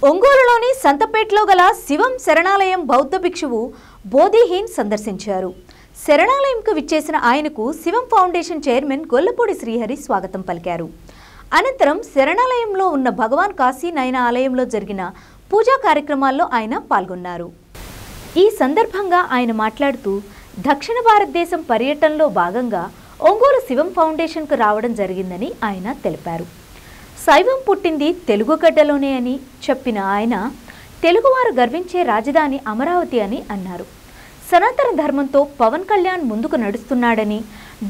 ఒంగోలులోని సంతపేటలో గల శివం శరణాలయం బౌద్ధ భిక్షువు బోధిహీన్ సందర్శించారు. శరణాలయంకు విచ్చేసిన ఆయనకు శివం ఫౌండేషన్ చైర్మన్ గొల్లపూడి శ్రీహరి స్వాగతం పలికారు. అనంతరం శరణాలయంలో ఉన్న భగవాన్ కాశీ నయన ఆలయంలో జరిగిన పూజా కార్యక్రమాల్లో ఆయన పాల్గొన్నారు. ఈ సందర్భంగా ఆయన మాట్లాడుతూ దక్షిణ భారతదేశం పర్యటనలో భాగంగా ఒంగోలు శివం ఫౌండేషన్కు రావడం జరిగిందని ఆయన తెలిపారు. శైవం పుట్టింది తెలుగు గడ్డలోనే అని చెప్పిన ఆయన తెలుగువారు గర్వించే రాజధాని అమరావతి అని అన్నారు. సనాతన ధర్మంతో పవన్ కళ్యాణ్ ముందుకు నడుస్తున్నాడని,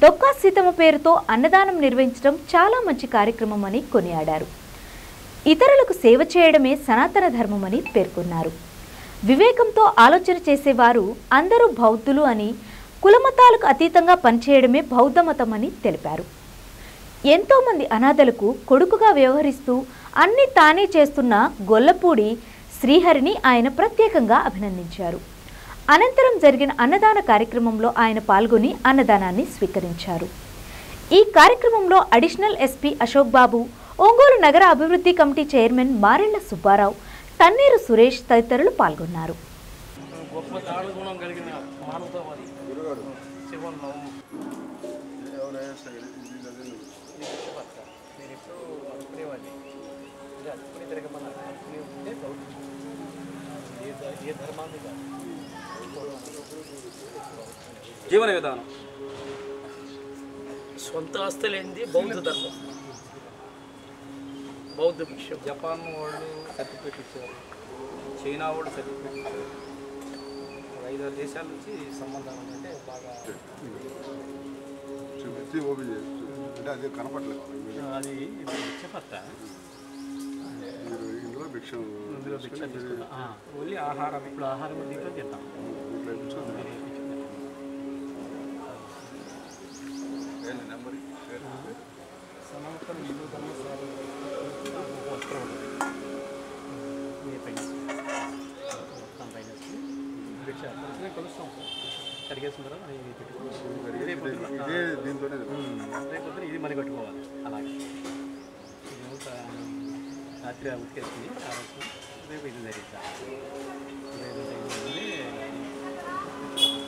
డొక్కా సీతమ్మ పేరుతో అన్నదానం నిర్వహించడం చాలా మంచి కార్యక్రమం అని కొనియాడారు. ఇతరులకు సేవ చేయడమే సనాతన ధర్మమని పేర్కొన్నారు. వివేకంతో ఆలోచన చేసేవారు అందరూ బౌద్ధులు అని, కులమతాలకు అతీతంగా పనిచేయడమే బౌద్ధ మతం అని తెలిపారు. ఎంతోమంది అనాథలకు కొడుకుగా వ్యవహరిస్తూ అన్ని తానే చేస్తున్న గొల్లపూడి శ్రీహరిని ఆయన ప్రత్యేకంగా అభినందించారు. అనంతరం జరిగిన అన్నదాన కార్యక్రమంలో ఆయన పాల్గొని అన్నదానాన్ని స్వీకరించారు. ఈ కార్యక్రమంలో అడిషనల్ ఎస్పీ అశోక్ బాబు, ఒంగోలు నగర అభివృద్ధి కమిటీ చైర్మన్ మారెళ్ల సుబ్బారావు, తన్నీరు సురేష్ తదితరులు పాల్గొన్నారు. జీవన విధానం సొంత ఆస్తులేంది బౌద్ధ ధర్మం. బౌద్ధ భిక్షు జపాన్ వాళ్ళు సర్టిఫికేట్ ఇచ్చారు, చైనా వాళ్ళు సర్టిఫికేట్ ఇచ్చారు. 5-6 దేశాల నుంచి సంబంధాలు అంటే బాగా అది కనపడలేదు. అది భిక్షపత్త ఇందులో భిక్ష ఓన్లీ ఆహారం. ఇప్పుడు ఆహారం దీంట్లో తింటాం. సనాతన హిందూ ధర్మ వస్త్రం భిక్ష కలుస్తాం. కడిగేసిన తర్వాత రేపు ఇది మని కట్టుకోవాలి. అలాగే రాత్రి ఉతికేసుకుని రేపు ఇది ధరించాలి.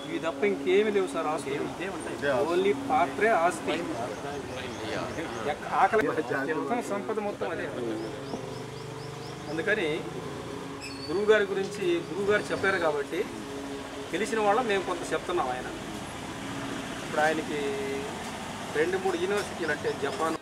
ఇవి తప్ప ఇంకేమి లేవు సార్. ఆస్తి ఇదే ఉంటాయి. ఓన్లీ పాత్రే ఆస్తి. ఆకలి సంపద మొత్తం అదే. అందుకని గురువుగారి గురించి గురువుగారు చెప్పారు కాబట్టి తెలిసిన వాళ్ళ మేము కొంత చెప్తున్నాం. ఆయన ఇప్పుడు ఆయనకి 2-3 యూనివర్సిటీలు అంటే జపాన్,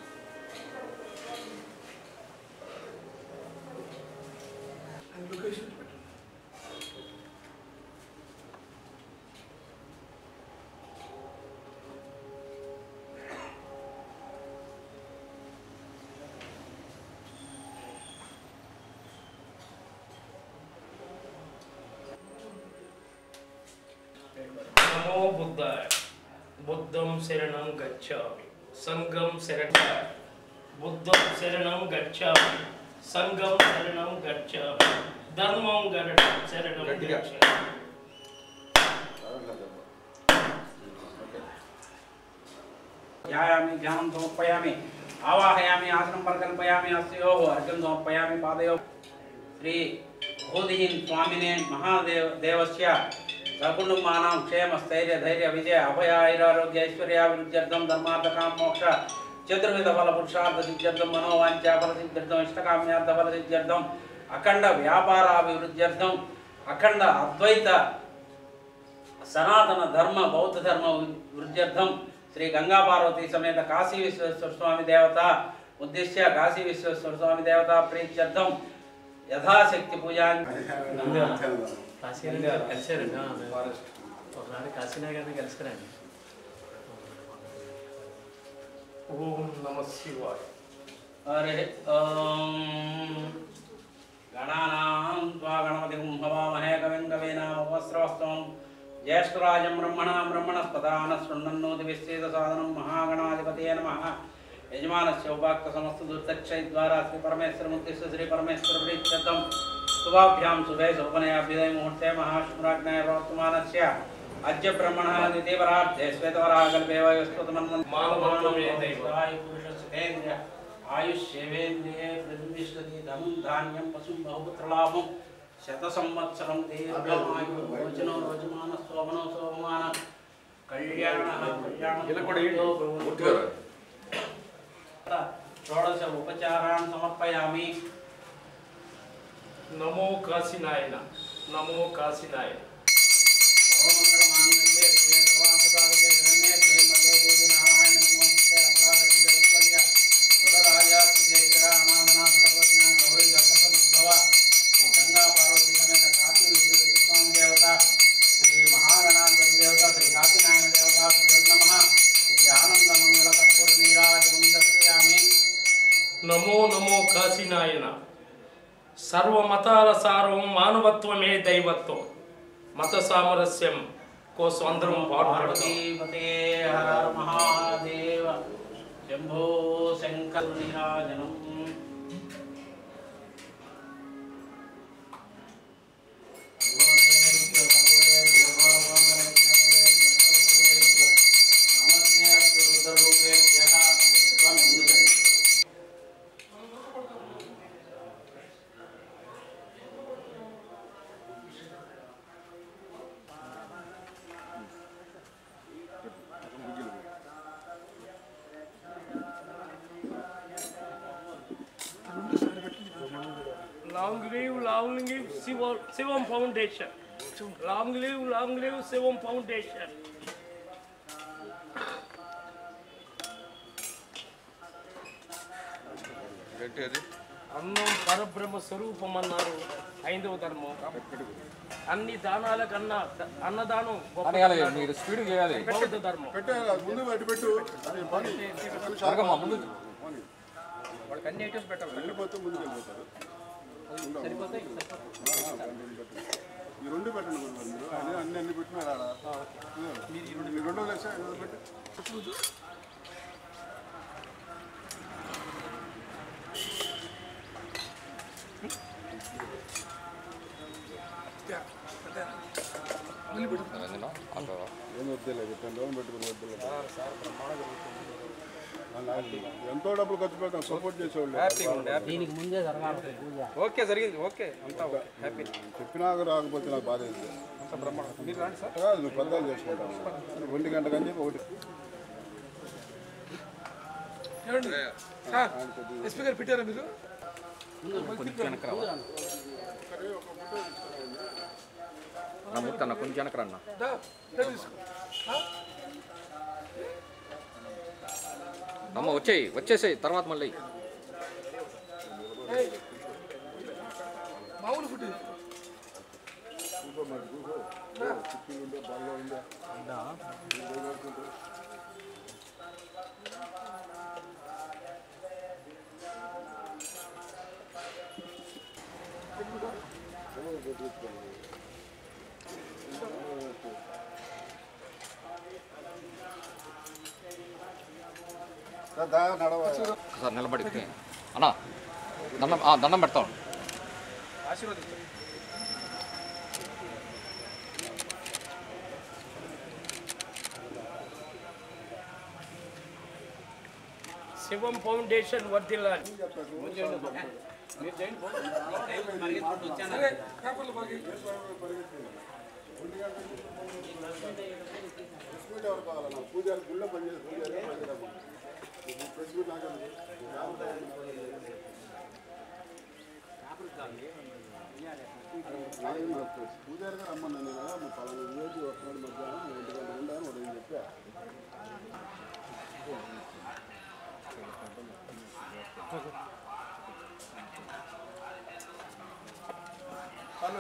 నమో బుద్ధాయ. బుద్ధం శరణం గచ్ఛామి, సంఘం శరణం. బుద్ధం శరణం గచ్ఛామి, సంఘం శరణం గచ్ఛామి, ధర్మం శరణం గచ్ఛామి. ధ్యాయామి, ధ్యానం సమర్పయామి, ఆవాహయామి, ఆసనం పరికల్పయామి, హస్తయోః అర్ఘ్యం సమర్పయామి, పాదయోః. శ్రీ బోధిహీన్ స్వామినే మహాదేవస్య సకుటుంబానాం క్షేమ స్థైర్య ధైర్య విజయ అభయ ఐరారోగ్య ఐశ్వర్యాభివృద్ధ్యర్థం ధర్మార్థకామ మోక్ష చతుర్విధ ఫల పురుషార్థ సిద్ధ్యర్థం మనోవాంఛా ఫల సిద్ధ్యర్థం ఇష్టకామ్యార్థ ఫల సిద్ధ్యర్థం అఖండ వ్యాపారాభివృద్ధ్యర్థం అఖండ అద్వైత సనాతన ధర్మ బౌద్ధ ధర్మ వృద్ధ్యర్థం శ్రీ గంగా పార్వతీ సమేత కాశీ విశ్వేశ్వర స్వామి దేవత ఉద్దేశ్య కాశీ విశ్వేశ్వర స్వామి దేవత ప్రీత్యర్థం యథాశక్తి పూజా. కాశీనగర్ కలిసారండి. ఒకసారి కాశీనగర్ని కలిసిరండి. ఓం నమః శివాయ. హరి ఓం. గణానాం త్వా గణపతిం హవామహే కవిం కవీనాముపస్రవస్తం జ్యేష్ఠరాజం బ్రహ్మణస్పదాన శృణ్వన్నోతి విశ్చేద సాధనం మహాగణాధిపతయే నమః. యజమానస్య ఉపాక్త సమస్త దుర్దక్షై ద్వారా శ్రీ పరమేశ్వర ముక్తిస్సు శ్రీ పరమేశ్వర ప్రీత్యర్థం శుభాభ్యాం శుభే శోభనయాభ్యుదయ ముహూర్తే మహాశుభరాజ్ఞాయ ప్రవర్తమానస్య అద్య బ్రహ్మణः ద్వితీయవరార్థే శ్వేతవరాహకల్పే వయోస్పతమన్మన్ మానవత్వమే దైవం పురుష సుఖేంద్రియ आयुष्येवेन्द्रिये प्रतिष्ठति धनं धान्यं पशुं बहुपुत्रलाभं शतसंवत्सरं दीर्घमायुः भोजनो रोजमानः शोभनो शोभमानः कल्याणः षोडश उपचारान् समर्पयामि। नमो काशीनायन नमो काशीनायन सर्वमंगलमांगल्ये श्री सर्वार्थसाधके शरण्ये त्र्यंबके देवी नारायण नमोस्तुते अपराजित जगत्वल्य सुरराजा सुजेश्वरा अनाथनाथ सर्वज्ञ गौरी गणपतुद्भव श्री गंगा पार्वती समेत काशी विश्वेश्वर स्वामी देवता श्री महागणाधिपति देवता श्री काशीनारायण देवता श्री नमः श्री आनंद मंगल कर्पूर नीराजनं दर्शयामि। नमो नमो काशीनायन सर्व మతాల సారం మానవత్వమే దైవత్వం మత సామరస్యం కోసం అందరం పాటుపడతాం। పార్వతీపతే హర హర మహాదేవ శంభో శంకర నీరాజనం। long live Shivam Foundation. Long live Shivam Foundation. అన్నం పరబ్రహ్మ స్వరూపం అన్నారు హైందవ ధర్మం। అన్ని దానాల కన్నా అన్నదానం మీరు స్పీడ్ చేయాలి। బౌద్ధ ధర్మం। ముందు పెట్టు వాళ్ళకి అన్ని ఐటమ్స్ పెట్టాలి। వెళ్ళిపోతే ముందుకు వెళ్ళిపోతారు। ఈ రెండు పెట్టండి మీరు అన్ని పెట్టినారా ఈ రెండు లక్ష పెట్టి ఏం వద్దులేదు 10 రోజులు పెట్టుకుని వద్దులేదు ఎంతో డబ్బులు ఖర్చు పెడతాం సపోర్ట్ చేసేవాళ్ళు దీనికి ముందే జరగాలి ఓకే జరిగింది ఓకే అంతా హ్యాపీ చెప్పినాక రాకపోతే నాకు బాధ అయింది అంత బ్రహ్మాండం మీరు రాండి సార్ నువ్వు పెద్దలు చేసుకుంటాను 1 గంట కానీ చెప్పి ఒకటి స్పీకర్ పెట్టారా మీరు ముత్తన్న కొంచెం వెనకరన్నా అమ్మ వచ్చేసాయి తర్వాత మళ్ళీ మామూలు ఫుడ్ సార్ నిలబడి అన్నా దండం పెడతాం ఆశీర్వదించండి। శివం ఫౌండేషన్ వర్ధిల్లాలి। పూజారి గుళ్ళో పనిచేసి పూజారి గారు రమ్మన్నా నేను పలానా రోజు వస్తున్నాడు మధ్యాహ్నం 1 గంట ఉండాలని ఒకటి చెప్పా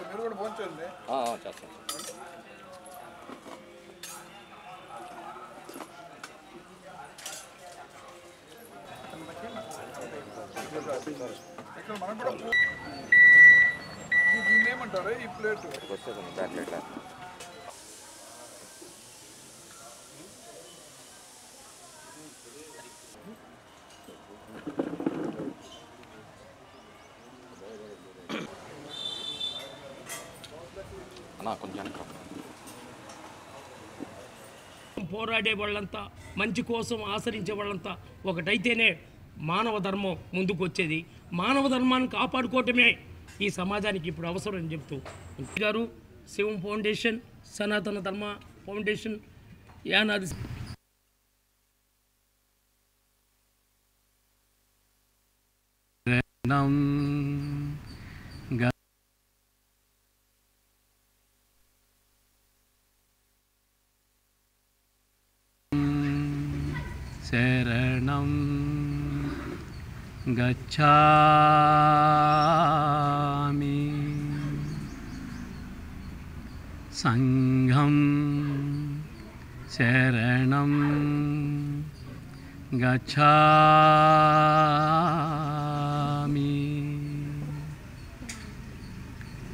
మీరు కూడా పోంచండి చేస్తాను ఇక్కడ మనం కూడా దీన్ని ఏమంటారు ఈ ప్లేట్ అన్నా కొంచెం పోరాడే వాళ్ళంతా మంచి కోసం ఆచరించే వాళ్ళంతా ఒకటైతేనే మానవ ధర్మం ముందుకు వచ్చేది. మానవ ధర్మాన్ని కాపాడుకోవటమే ఈ సమాజానికి ఇప్పుడు అవసరం అని చెప్తూ గారు శివం ఫౌండేషన్, సనాతన ధర్మ ఫౌండేషన్ యానాది శరణం గచ్ఛామి సంఘం శరణం గచ్ఛామి.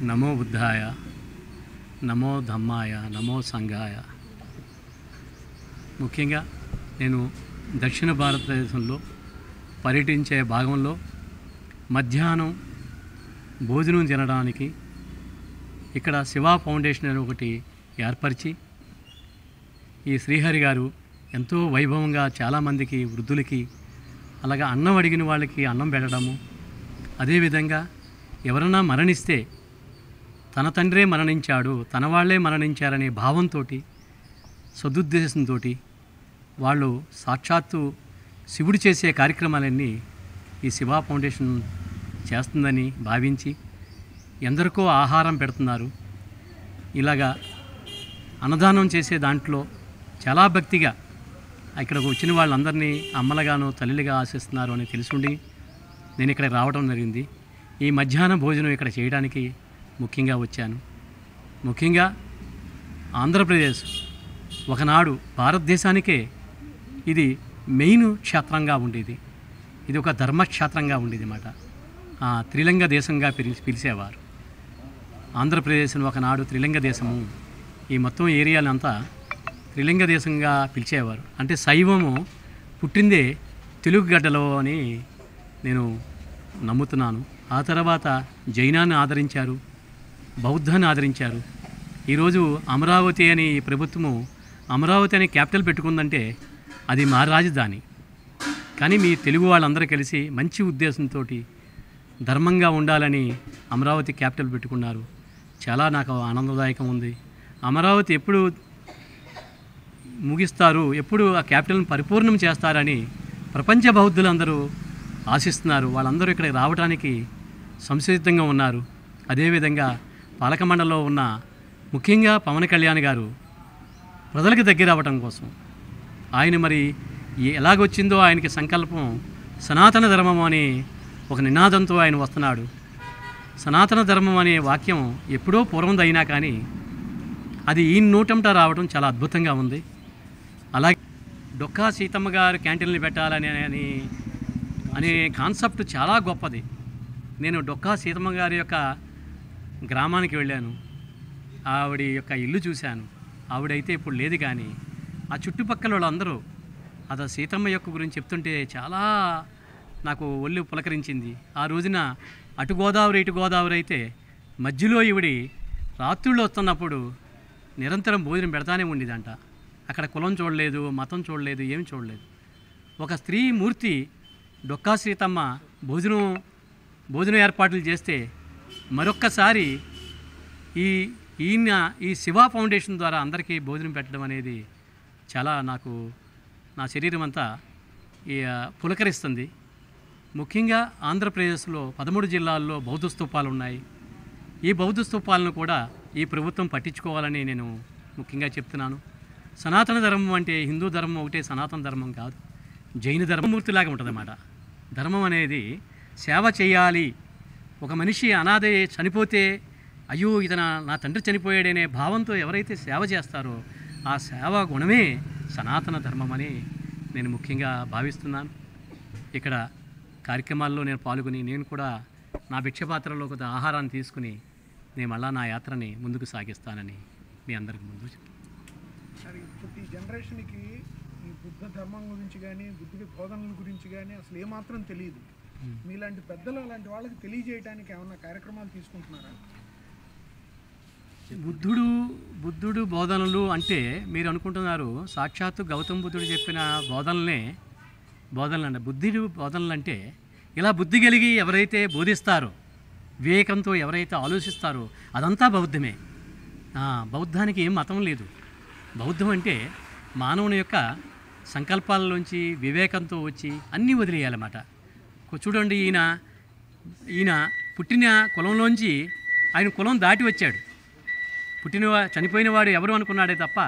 నమో బుద్ధాయ, నమో ధమ్మాయ, నమో సంఘాయ. ముఖ్యంగా నేను దక్షిణ భారతదేశంలో పర్యటించే భాగంలో మధ్యాహ్నం భోజనం తినడానికి ఇక్కడ శివా ఫౌండేషన్ అని ఒకటి ఏర్పరిచి ఈ శ్రీహరి గారు ఎంతో వైభవంగా చాలామందికి వృద్ధులకి అలాగా అన్నం అడిగిన వాళ్ళకి అన్నం పెట్టడము, అదేవిధంగా ఎవరన్నా మరణిస్తే తన తండ్రే మరణించాడు, తన వాళ్ళే మరణించారనే భావంతో సదుద్దేశంతో వాళ్ళు సాక్షాత్తు శివుడు చేసే కార్యక్రమాలన్నీ ఈ శివా ఫౌండేషన్ చేస్తుందని భావించి ఎందరికో ఆహారం పెడుతున్నారు. ఇలాగా అన్నదానం చేసే దాంట్లో చాలా భక్తిగా ఇక్కడికి వచ్చిన వాళ్ళందరినీ అమ్మలుగాను తల్లిగా ఆశిస్తున్నారు అని తెలుసుండి నేను ఇక్కడ రావడం జరిగింది. ఈ మధ్యాహ్న భోజనం ఇక్కడ చేయడానికి ముఖ్యంగా వచ్చాను. ముఖ్యంగా ఆంధ్రప్రదేశ్ ఒకనాడు భారతదేశానికే ఇది మెయిన్ క్షేత్రంగా ఉండేది. ఇది ఒక ధర్మక్షేత్రంగా ఉండేది అన్నమాట. త్రిలింగ దేశంగా పిలిచేవారు. ఆంధ్రప్రదేశ్ను ఒకనాడు త్రిలింగ దేశము, ఈ మొత్తం ఏరియాలంతా త్రిలింగ దేశంగా పిలిచేవారు. అంటే శైవము పుట్టిందే తెలుగు గడ్డలో అని నేను నమ్ముతున్నాను. ఆ తర్వాత జైనాన్ని ఆదరించారు, బౌద్ధాన్ని ఆదరించారు. ఈరోజు అమరావతి అని ఈ ప్రభుత్వము అమరావతి అని క్యాపిటల్ పెట్టుకుందంటే అది మా రాజధాని. కానీ మీ తెలుగు వాళ్ళందరూ కలిసి మంచి ఉద్దేశంతో ధర్మంగా ఉండాలని అమరావతి క్యాపిటల్ పెట్టుకున్నారు. చాలా నాకు ఆనందదాయకం ఉంది. అమరావతి ఎప్పుడు ముగిస్తారు, ఎప్పుడు ఆ క్యాపిటల్ని పరిపూర్ణం చేస్తారని ప్రపంచ బౌద్ధులందరూ ఆశిస్తున్నారు. వాళ్ళందరూ ఇక్కడికి రావడానికి సంసిద్ధంగా ఉన్నారు. అదేవిధంగా పాలక మండలిలో ఉన్న ముఖ్యంగా పవన్ కళ్యాణ్ గారు ప్రజలకు దగ్గర అవ్వటం కోసం ఆయన మరి ఎలాగొచ్చిందో ఆయనకి సంకల్పం సనాతన ధర్మం అని ఒక నినాదంతో ఆయన వస్తున్నాడు. సనాతన ధర్మం అనే వాక్యం ఎప్పుడో పూర్వందైనా కానీ అది ఈ నోటంట రావడం చాలా అద్భుతంగా ఉంది. అలాగే డొక్కా సీతమ్మ గారు క్యాంటీన్లు పెట్టాలని అనే కాన్సెప్ట్ చాలా గొప్పది. నేను డొక్కా సీతమ్మ గారి యొక్క గ్రామానికి వెళ్ళాను, ఆవిడ యొక్క ఇల్లు చూశాను. ఆవిడైతే ఇప్పుడు లేదు, కానీ ఆ చుట్టుపక్కల వాళ్ళందరూ అది సీతమ్మ యొక్క గురించి చెప్తుంటే చాలా నాకు ఒళ్ళు పులకరించింది. ఆ రోజున అటు గోదావరి ఇటు గోదావరి అయితే మధ్యలో ఈవిడి రాత్రుళ్ళు వస్తున్నప్పుడు నిరంతరం భోజనం పెడతానే ఉండేదంట. అక్కడ కులం చూడలేదు, మతం చూడలేదు, ఏమి చూడలేదు. ఒక స్త్రీ మూర్తి డొక్కా సీతమ్మ భోజనం ఏర్పాట్లు చేస్తే మరొక్కసారి ఈ శివా ఫౌండేషన్ ద్వారా అందరికీ భోజనం పెట్టడం అనేది చాలా నాకు నా శరీరం అంతా పులకరిస్తుంది. ముఖ్యంగా ఆంధ్రప్రదేశ్లో 13 జిల్లాల్లో బౌద్ధ స్తూపాలు ఉన్నాయి. ఈ బౌద్ధ స్తూపాలను కూడా ఈ ప్రభుత్వం పట్టించుకోవాలని నేను ముఖ్యంగా చెప్తున్నాను. సనాతన ధర్మం అంటే హిందూ ధర్మం ఒకటే సనాతన ధర్మం కాదు, జైన ధర్మమూర్తిలాగా ఉంటుందన్నమాట. ధర్మం అనేది సేవ చేయాలి. ఒక మనిషి అనాథ చనిపోతే అయ్యో ఇతను నా తండ్రి చనిపోయాడనే భావంతో ఎవరైతే సేవ చేస్తారో ఆ సేవా గుణమే సనాతన ధర్మం అని నేను ముఖ్యంగా భావిస్తున్నాను. ఇక్కడ కార్యక్రమాల్లో నేను పాల్గొని నేను కూడా నా భిక్షపాత్రలో కొంత ఆహారాన్ని తీసుకుని నేను మళ్ళా నా యాత్రని ముందుకు సాగిస్తానని మీ అందరికి ముందు సార్, ఇప్పుడు ఈ జనరేషన్కి ఈ బుద్ధ ధర్మం గురించి కానీ బుద్ధుడి బోధనల గురించి కానీ అసలు ఏమాత్రం తెలియదు. మీలాంటి పెద్దలు అలాంటి వాళ్ళకి తెలియజేయడానికి ఏమన్నా కార్యక్రమాలు తీసుకుంటున్నారా? బుద్ధుడు బోధనలు అంటే మీరు అనుకుంటున్నారు సాక్షాత్తు గౌతమ బుద్ధుడు చెప్పిన బోధనలనే బోధనలు అంటే బోధనలు అంటే ఇలా బుద్ధి కలిగి ఎవరైతే బోధిస్తారో, వివేకంతో ఎవరైతే ఆలోచిస్తారో అదంతా బౌద్ధమే. బౌద్ధానికి ఏం మతం లేదు. బౌద్ధం అంటే మానవుని యొక్క సంకల్పాలలోంచి వివేకంతో వచ్చి అన్నీ వదిలేయాలన్నమాట. చూడండి, ఈయన పుట్టిన కులంలోంచి ఆయన కులం దాటి వచ్చాడు. చనిపోయిన వాడు ఎవరు అనుకున్నాడే తప్ప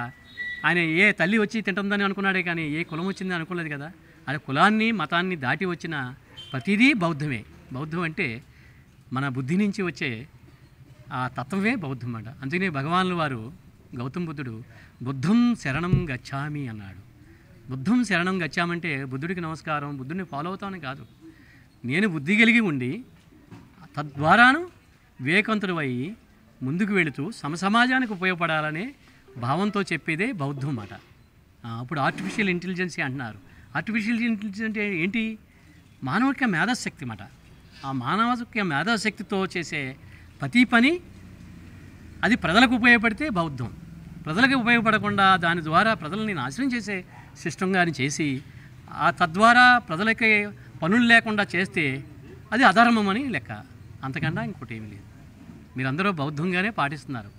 ఆయన ఏ తల్లి వచ్చి తింటుందని అనుకున్నాడే కానీ ఏ కులం వచ్చిందని అనుకోలేదు కదా. అది కులాన్ని మతాన్ని దాటి వచ్చిన ప్రతిదీ బౌద్ధమే. బౌద్ధం అంటే మన బుద్ధి నుంచి వచ్చే ఆ తత్వమే బౌద్ధం అంట. అందుకనే భగవానుల వారు గౌతమ బుద్ధుడు బుద్ధం శరణం గచ్చామి అన్నాడు. బుద్ధం శరణం గచ్చామంటే బుద్ధుడికి నమస్కారం, బుద్ధుడిని ఫాలో అవుతామని కాదు. నేను బుద్ధి కలిగి ఉండి తద్వారాను వివేకవంతుడు అయ్యి ముందుకు వెళుతూ సమాజానికి ఉపయోగపడాలనే భావంతో చెప్పేదే బౌద్ధం అన్నమాట. అప్పుడు ఆర్టిఫిషియల్ ఇంటెలిజెన్స్ అంటున్నారు. ఆర్టిఫిషియల్ ఇంటెలిజెన్స్ అంటే ఏంటి? మానవ మేధాశక్తి అన్నమాట. ఆ మానవ మేధాశక్తితో చేసే ప్రతి పని అది ప్రజలకు ఉపయోగపడితే బౌద్ధం. ప్రజలకు ఉపయోగపడకుండా దాని ద్వారా ప్రజల్ని నాశనం చేసే సిస్టమ్ గాని చేసి తద్వారా ప్రజలకి పనులు లేకుండా చేస్తే అది అధర్మం అని లెక్క. అంతకన్నా ఇంకోటి ఏమీ లేదు. మీరందరూ బౌద్ధంగానే పాటిస్తున్నారు.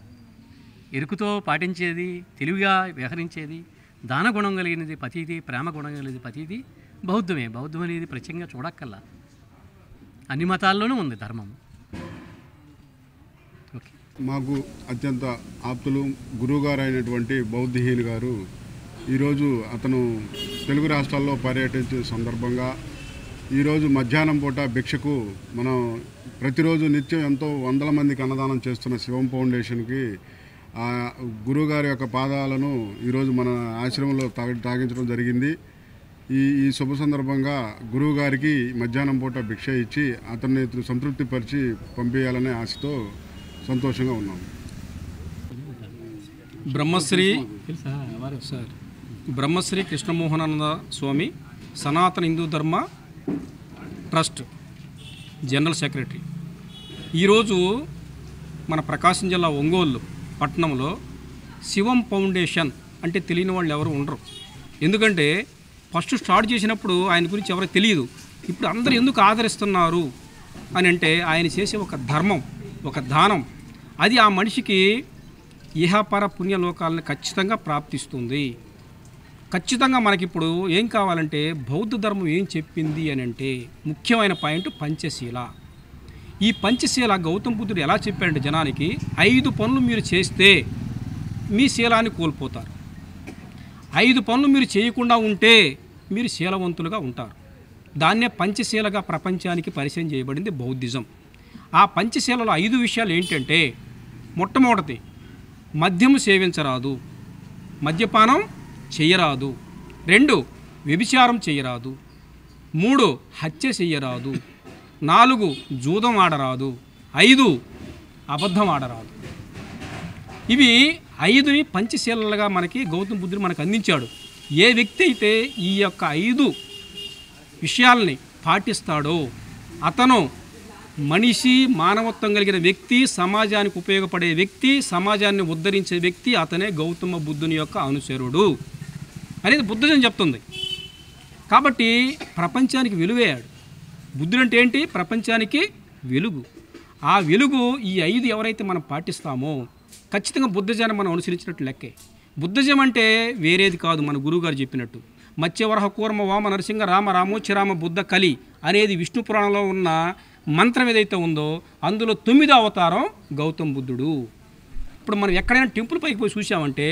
ఎరుకుతో పాటించేది, తెలివిగా వ్యవహరించేది, దాన గుణం కలిగినది ప్రతిదీ, ప్రేమ గుణం కలిగినది ప్రతిదీ బౌద్ధమే. బౌద్ధం అనేది ప్రత్యేకంగా చూడక్కల్లా, అన్ని మతాల్లోనూ ఉంది ధర్మం. ఓకే. మాకు అత్యంత ఆప్తులు గురువుగారు అయినటువంటి బౌద్ధహీన్ గారు ఈరోజు అతను తెలుగు రాష్ట్రాల్లో పర్యటించిన సందర్భంగా ఈరోజు మధ్యాహ్నం పూట భిక్షకు మనం ప్రతిరోజు నిత్యం ఎంతో వందల మందికి అన్నదానం చేస్తున్న శివం ఫౌండేషన్కి గురువుగారి యొక్క పాదాలను ఈరోజు మన ఆశ్రమంలో తాగించడం జరిగింది. ఈ శుభ సందర్భంగా గురువుగారికి మధ్యాహ్నం పూట భిక్ష ఇచ్చి అతన్ని సంతృప్తిపరిచి పంపించాలనే ఆశతో సంతోషంగా ఉన్నాము. బ్రహ్మశ్రీ కృష్ణమోహనానంద స్వామి సనాతన హిందూ ధర్మ ట్రస్ట్ జనరల్ సెక్రటరీ. ఈరోజు మన ప్రకాశం జిల్లా ఒంగోలు పట్టణంలో శివం ఫౌండేషన్ అంటే తెలియని వాళ్ళు ఎవరు ఉండరు. ఎందుకంటే ఫస్ట్ స్టార్ట్ చేసినప్పుడు ఆయన గురించి ఎవరో తెలియదు. ఇప్పుడు అందరూ ఎందుకు ఆదరిస్తున్నారు అని అంటే ఆయన చేసే ఒక ధర్మం, ఒక దానం, అది ఆ మనిషికి ఇహపర పుణ్యలోకాలను ఖచ్చితంగా ప్రాప్తిస్తుంది. ఖచ్చితంగా మనకిప్పుడు ఏం కావాలంటే బౌద్ధ ధర్మం ఏం చెప్పింది అని అంటే ముఖ్యమైన పాయింట్ పంచశీల. ఈ పంచశీల గౌతమ బుద్ధుడు ఎలా చెప్పాడంటే జనానికి 5 పనులు మీరు చేస్తే మీ శీలాన్ని కోల్పోతారు, 5 పనులు మీరు చేయకుండా ఉంటే మీరు శీలవంతులుగా ఉంటారు. దాన్నే పంచశీలగా ప్రపంచానికి పరిచయం చేయబడింది బౌద్ధిజం. ఆ పంచశీలలో 5 విషయాలు ఏంటంటే, మొట్టమొదటిది మద్యము సేవించరాదు, మద్యపానం చెయ్యరాదు. 2 వ్యభిచారం చెయ్యరాదు. 3 హత్య చెయ్యరాదు. 4 జూదం ఆడరాదు. 5 అబద్ధం ఆడరాదు. ఇవి 5ని పంచశీలలుగా మనకి గౌతమ బుద్ధుడు మనకు అందించాడు. ఏ వ్యక్తి అయితే ఈ యొక్క 5 విషయాల్ని పాటిస్తాడో అతను మనిషి, మానవత్వం కలిగిన వ్యక్తి, సమాజానికి ఉపయోగపడే వ్యక్తి, సమాజాన్ని ఉద్ధరించే వ్యక్తి, అతనే గౌతమ బుద్ధుని యొక్క అనుచరుడు అనేది బుద్ధజం చెప్తుంది. కాబట్టి ప్రపంచానికి వెలుగయ్యాడు బుద్ధుడు. అంటే ఏంటి? ప్రపంచానికి వెలుగు. ఆ వెలుగు ఈ 5 ఎవరైతే మనం పాటిస్తామో ఖచ్చితంగా బుద్ధజాన్ని మనం అనుసరించినట్టు లెక్కే. బుద్ధజం అంటే వేరేది కాదు. మన గురువుగారు చెప్పినట్టు మత్స్యవరహ కూర్మ వామ నరసింహ రామ రామోచిరామ బుద్ధ కలి అనేది విష్ణు పురాణంలో ఉన్న మంత్రం ఏదైతే ఉందో అందులో 9వ అవతారం గౌతమ బుద్ధుడు. ఇప్పుడు మనం ఎక్కడైనా టెంపుల్ పైకి పోయి చూసామంటే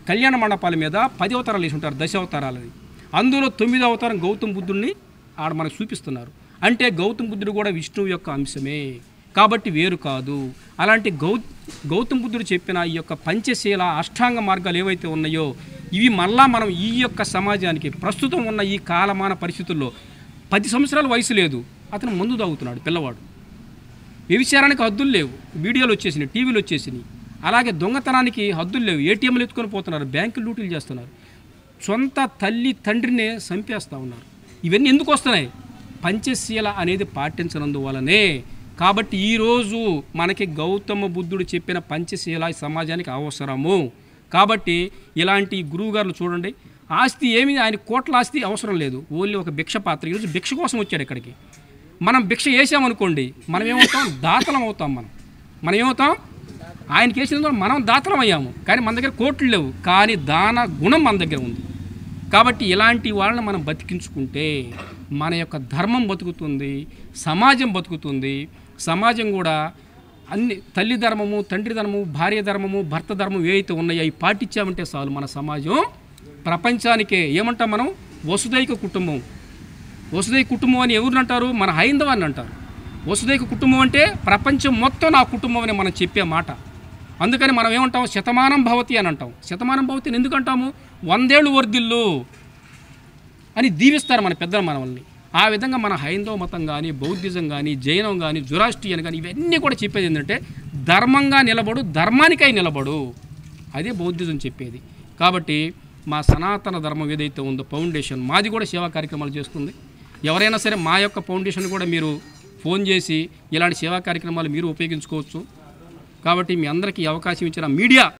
కళ్యాణ మండపాల మీద 10 అవతారాలు వేసి ఉంటారు, 10 అవతారాలని. అందులో 9వ అవతారం గౌతమ బుద్ధుడిని ఆడ మనకు చూపిస్తున్నారు. అంటే గౌతమ బుద్ధుడు కూడా విష్ణువు యొక్క అంశమే కాబట్టి వేరు కాదు. అలాంటి గౌతమ బుద్ధుడు చెప్పిన ఈ యొక్క పంచశీల అష్టాంగ మార్గాలు ఏవైతే ఉన్నాయో ఇవి మళ్ళా మనం ఈ యొక్క సమాజానికి ప్రస్తుతం ఉన్న ఈ కాలమాన పరిస్థితుల్లో 10 సంవత్సరాల వయసు లేదు, అతను మందు తాగుతున్నాడు పిల్లవాడు. వ్యభిచారానికి హద్దులు లేవు, వీడియోలు వచ్చేసినాయి, టీవీలు వచ్చేసినాయి. అలాగే దొంగతనానికి హద్దులు లేవు, ఏటీఎంలు ఎత్తుకొని పోతున్నారు, బ్యాంకులు లూటీలు చేస్తున్నారు, సొంత తల్లి తండ్రినే చంపేస్తూ ఉన్నారు. ఇవన్నీ ఎందుకు వస్తున్నాయి? పంచశీల అనేది పాటించనందువలనే. కాబట్టి ఈరోజు మనకి గౌతమ బుద్ధుడు చెప్పిన పంచశీల సమాజానికి అవసరము. కాబట్టి ఇలాంటి గురువుగారులు చూడండి, ఆస్తి ఏమి, ఆయన కోట్ల ఆస్తి అవసరం లేదు, ఓన్లీ ఒక భిక్ష పాత్ర. ఈరోజు భిక్ష కోసం వచ్చాడు ఇక్కడికి. మనం భిక్ష వేసామనుకోండి, మనం ఏమవుతాం? దాతలం అవుతాం. మనం ఏమవుతాం? ఆయనకి వేసినందుకు మనం దాతలం అయ్యాము. కానీ మన దగ్గర కోట్లు లేవు, కానీ దాన గుణం మన దగ్గర ఉంది. కాబట్టి ఇలాంటి వాళ్ళని మనం బతికించుకుంటే మన యొక్క ధర్మం బతుకుతుంది, సమాజం బతుకుతుంది. సమాజం కూడా అన్ని తల్లి ధర్మము, తండ్రి ధర్మము, భార్య ధర్మము, భర్త ధర్మం ఏవైతే ఉన్నాయో అవి పాటించామంటే చాలు, మన సమాజం ప్రపంచానికే ఏమంటాం మనం? వసుదైక కుటుంబం. వసుదైక కుటుంబం అని ఎవరిని అంటారు? మన హైందవాన్ని అంటారు. వసుదైక కుటుంబం అంటే ప్రపంచం మొత్తం నా కుటుంబం అని మనం చెప్పే మాట. అందుకని మనం ఏమంటాం? శతమానం భవతి అని అంటాం. శతమానం భవతి అని ఎందుకు అంటాము? 100 ఏళ్ళు వర్ధిల్లు అని దీవిస్తారు మన పెద్దలు మనల్ని. ఆ విధంగా మన హైందవ మతం కానీ, బౌద్ధిజం కానీ, జైనం కానీ, జొరాస్ట్రియన్ కానీ ఇవన్నీ కూడా చెప్పేది ఏంటంటే ధర్మంగా నిలబడు, ధర్మానికై నిలబడు. అదే బౌద్ధిజం చెప్పేది. కాబట్టి మా సనాతన ధర్మం ఏదైతే ఉందో ఫౌండేషన్, మాది కూడా సేవా కార్యక్రమాలు చేస్తుంది. ఎవరైనా సరే మా యొక్క ఫౌండేషన్ కూడా మీరు ఫోన్ చేసి ఇలాంటి సేవా కార్యక్రమాలు మీరు ఉపయోగించుకోవచ్చు. కాబట్టి మీ అందరికీ అవకాశం ఇచ్చిన మీడియా